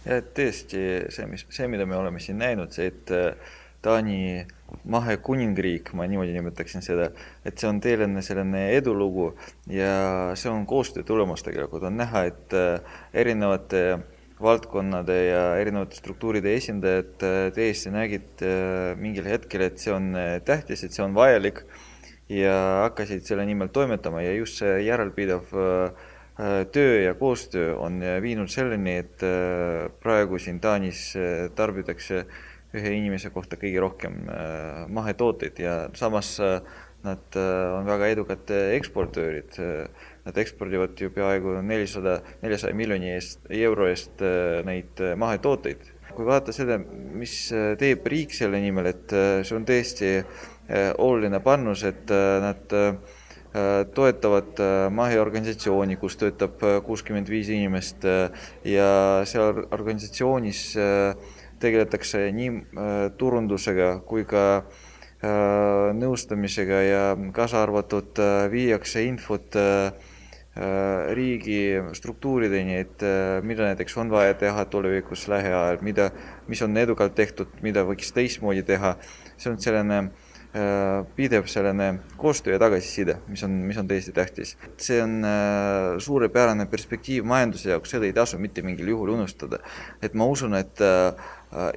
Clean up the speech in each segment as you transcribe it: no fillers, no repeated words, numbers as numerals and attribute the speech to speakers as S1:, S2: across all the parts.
S1: Ja tõesti see, mida me oleme siin näinud, see, et Taani mahekuningriik, ma niimoodi nimetaksin seda, et see on teeline selline edulugu ja see on koostöö tulemus tegelikult. On näha, et erinevate valdkonnade ja erinevate struktuuride esindajad tõesti nägid mingil hetkel, et see on tähtis, et see on vajalik ja hakkasid selle nimel toimetama ja just see järelpidev töö ja koostöö on viinud selleni, et praegu siin Taanis tarbitakse ühe inimese kohta kõige rohkem mahetooteid ja samas nad on väga edukad eksportöörid. Nad ekspordivad ju peaaegu 400 miljoni euro eest neid mahetooteid. Kui vaadata seda, mis teeb riik selle nimel, et see on tõesti oluline panus, et nad toetavad maheorganisatsiooni, kus töötab 65 inimest ja seal organisatsioonis tegeletakse nii turundusega kui ka nõustamisega ja kaasa arvatud viiakse infot riigi struktuurideni, et mida näiteks on vaja teha tulevikus lähiajal, mis on edukalt tehtud, mida võiks teistmoodi teha. See on selline pidev selline koostöö ja tagasiside, mis on tõesti tähtis. See on suurepärane perspektiiv majanduse jaoks, seda ei tasu mitte mingil juhul unustada. Et ma usun, et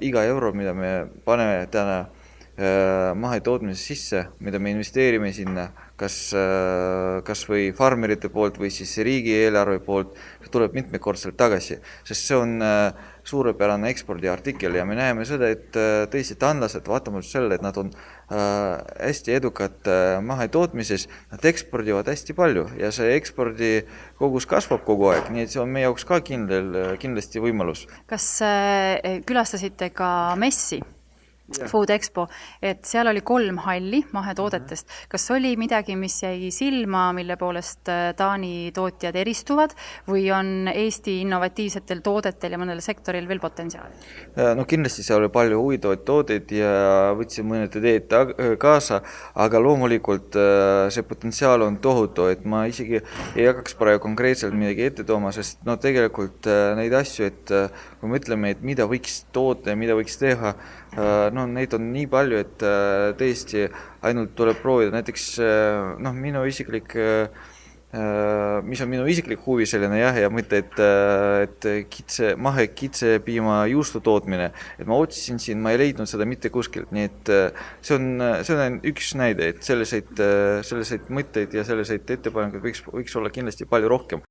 S1: iga euro, mida me paneme täna mahetootmise sisse, mida me investeerime sinna, kas või farmerite poolt või siis riigi eelarve poolt, see tuleb mitmekordselt tagasi, sest see on suurepärane ekspordiartikkel ja me näeme seda, et tõesti taanlased, vaatamata sellele, et nad on hästi edukad mahetootmises, nad ekspordivad hästi palju ja see ekspordi kogus kasvab kogu aeg, nii et see on meie jaoks ka kindlasti võimalus.
S2: Kas külastasite ka messi? Food Expo, et seal oli 3 halli mahetoodetest. Kas oli midagi, mis jäi silma, mille poolest Taani tootjad eristuvad või on Eesti innovatiivsetel toodetel ja mõnel sektoril veel potentsiaali?
S1: No kindlasti seal oli palju huvitavaid tooteid ja võtsin mõned ideed kaasa, aga loomulikult see potentsiaal on tohutu, et ma isegi ei hakkaks praegu konkreetselt midagi ette tooma, sest tegelikult neid asju, et kui me ütleme, et mida võiks toota ja mida võiks teha, neid on nii palju, et tõesti ainult tuleb proovida. Näiteks minu isiklik, mis on minu isiklik huvi selline ja mõte, et kitsepiima juustu tootmine. Et ma otsisin siin, ma ei leidnud seda mitte kuskilt, nii et see on üks näide, et selliseid mõtteid ja selliseid ettepanekuid võiks olla kindlasti palju rohkem.